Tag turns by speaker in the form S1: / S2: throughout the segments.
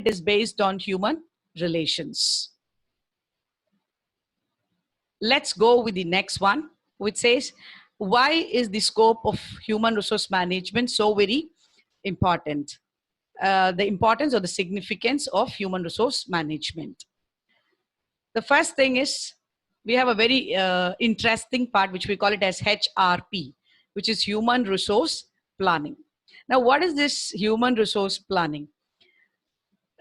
S1: is based on human relations. Let's go with the next one, which says, why is the scope of human resource management so very important? The importance or the significance of human resource management. The first thing is, we have a very interesting part, which we call it as HRP, which is human resource planning. Now, what is this human resource planning?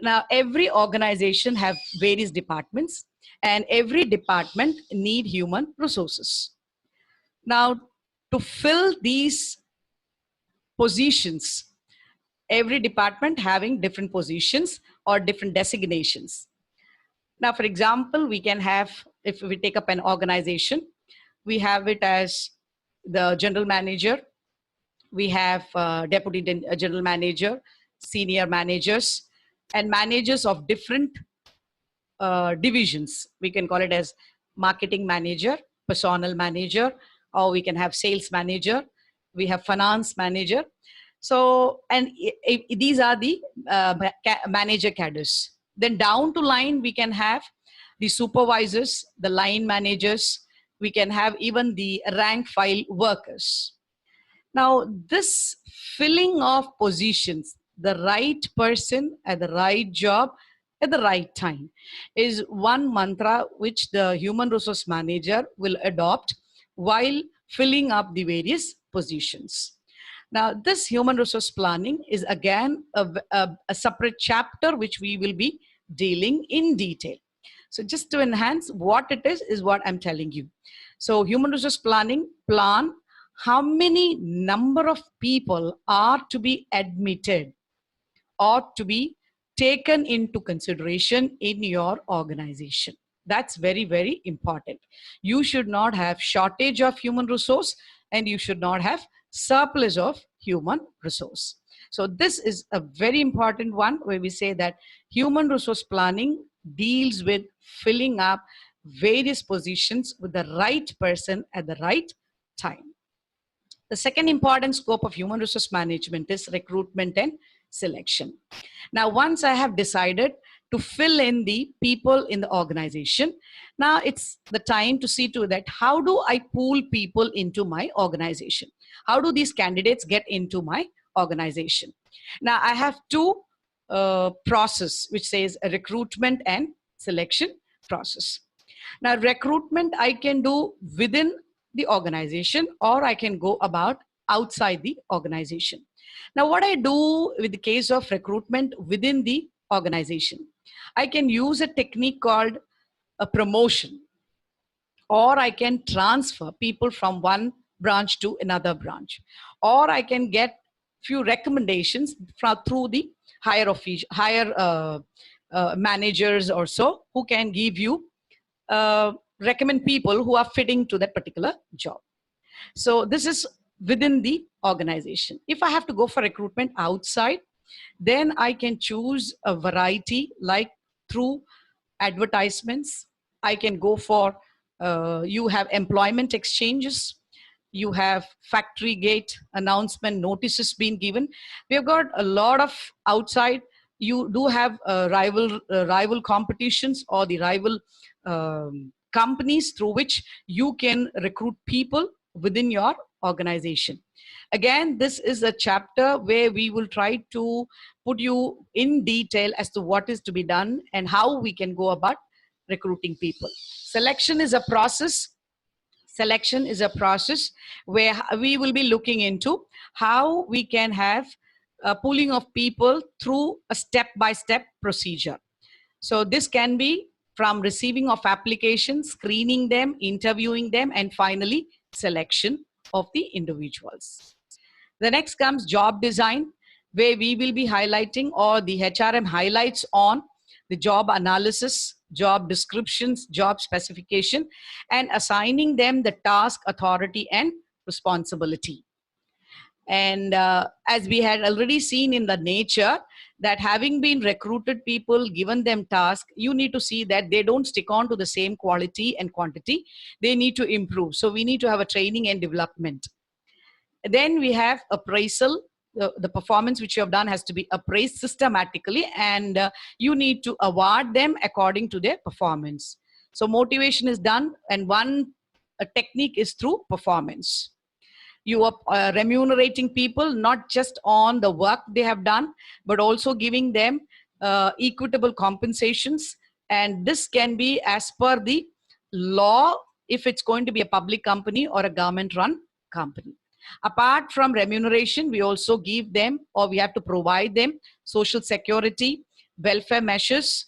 S1: Now, every organization have various departments, and every department need human resources. Now, to fill these positions, every department having different positions or different designations. Now, for example, we can have, if we take up an organization, we have it as the general manager, we have deputy general manager, senior managers, and managers of different divisions. We can call it as marketing manager, personnel manager, or we can have sales manager, we have finance manager. So, and these are the manager cadres. Then down to line, we can have the supervisors, the line managers, we can have even the rank file workers. Now, this filling of positions, the right person at the right job at the right time, is one mantra which the human resource manager will adopt while filling up the various positions. Now, this human resource planning is again a separate chapter which we will be dealing in detail. So just to enhance what it is what I'm telling you. So human resource planning, plan how many number of people are to be admitted or to be taken into consideration in your organization. That's very, very important. You should not have shortage of human resource, and you should not have surplus of human resource. So this is a very important one, where we say that human resource planning deals with filling up various positions with the right person at the right time. The second important scope of human resource management is recruitment and selection. Now, once I have decided to fill in the people in the organization, now it's the time to see to that, how do I pool people into my organization? How do these candidates get into my organization? Now, I have two process, which says a recruitment and selection process. Now, recruitment I can do within the organization, or I can go about outside the organization. Now, what I do with the case of recruitment within the organization, I can use a technique called a promotion, or I can transfer people from one branch to another branch, or I can get few recommendations through the higher managers or so, who can give you recommend people who are fitting to that particular job. So this is within the organization. If I have to go for recruitment outside, then I can choose a variety, like through advertisements. I can go for, you have employment exchanges, you have factory gate announcement notices being given. We have got a lot of outside. You do have rival competitions, or the rival companies through which you can recruit people within your organization. Again, this is a chapter where we will try to put you in detail as to what is to be done and how we can go about recruiting people. Selection is a process. Selection is a process where we will be looking into how we can have a pooling of people through a step-by-step procedure. So this can be from receiving of applications, screening them, interviewing them, and finally selection of the individuals. The next comes job design, where we will be highlighting, or the HRM highlights on the job analysis, job descriptions, job specification, and assigning them the task, authority, and responsibility. And as we had already seen in the nature, that having been recruited people, given them task, you need to see that they don't stick on to the same quality and quantity. They need to improve. So we need to have a training and development. Then we have appraisal, the performance which you have done has to be appraised systematically, and you need to award them according to their performance. So motivation is done, and one technique is through performance. You are remunerating people not just on the work they have done, but also giving them equitable compensations. And this can be as per the law, if it's going to be a public company or a government run company. Apart from remuneration, we also give them, or we have to provide them, social security, welfare measures,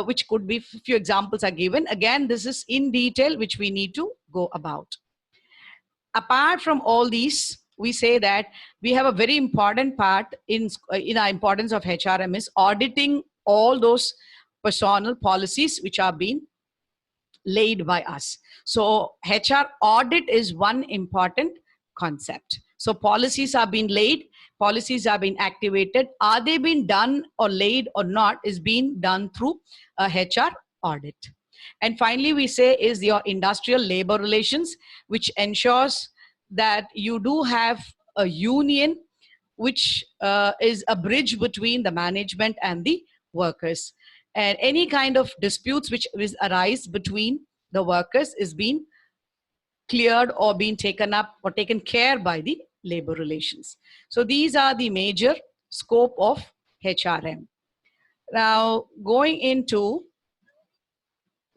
S1: which could be, few examples are given. Again, this is in detail, which we need to go about. Apart from all these, we say that we have a very important part in our importance of HRM is auditing all those personal policies which are being laid by us. So HR audit is one important concept. So policies are being laid, policies are being activated. Are they being done or laid or not is being done through a HR audit. And finally, we say is your industrial labor relations, which ensures that you do have a union which is a bridge between the management and the workers. And any kind of disputes which arise between the workers is being cleared or being taken up or taken care by the labor relations. So these are the major scope of HRM. Now, going into,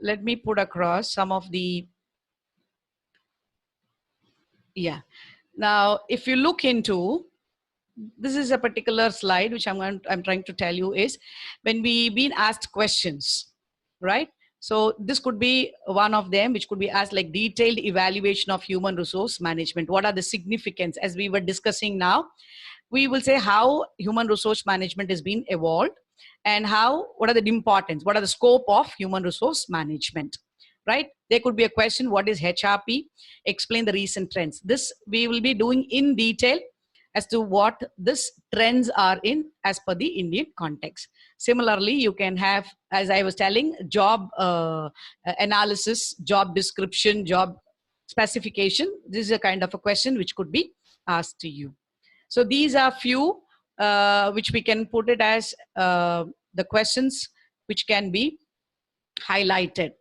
S1: let me put across some of the, yeah. Now, if you look into, this is a particular slide which I'm trying to tell you is when we been asked questions, right? So this could be one of them, which could be asked like detailed evaluation of human resource management. What are the significance? As we were discussing now, we will say how human resource management is being evolved and how, what are the importance, what are the scope of human resource management, right? There could be a question, what is HRP? Explain the recent trends. This we will be doing in detail as to what this trends are in as per the Indian context. Similarly, you can have, as I was telling, job analysis, job description, job specification. This is a kind of a question which could be asked to you. So these are few which we can put it as the questions which can be highlighted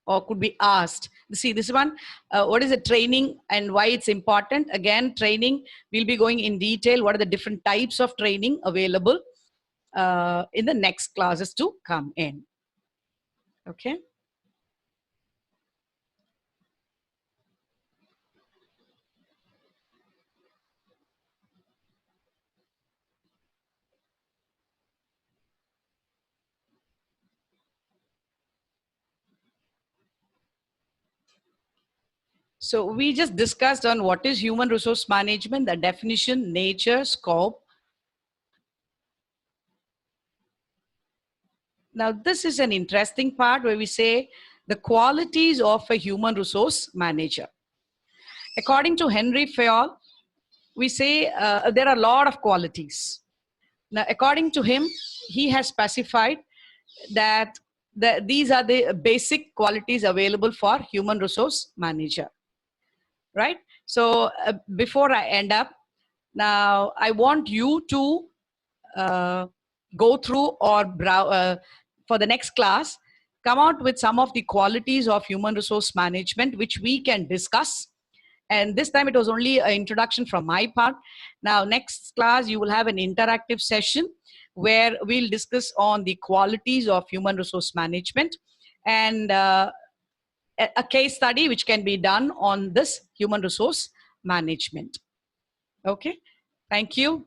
S1: or could be asked. See this one, what is the training and why it's important? Again, training, we'll be going in detail. What are the different types of training available in the next classes to come in? Okay. So we just discussed on what is human resource management, the definition, nature, scope. Now, this is an interesting part where we say the qualities of a human resource manager. According to Henry Fayol, we say there are a lot of qualities. Now, according to him, he has specified that these are the basic qualities available for human resource manager, right? So before I end up, now I want you to go through or browse for the next class, come out with some of the qualities of human resource management which we can discuss. And this time it was only an introduction from my part. Now next class you will have an interactive session where we'll discuss on the qualities of human resource management and a case study which can be done on this human resource management. Okay, thank you.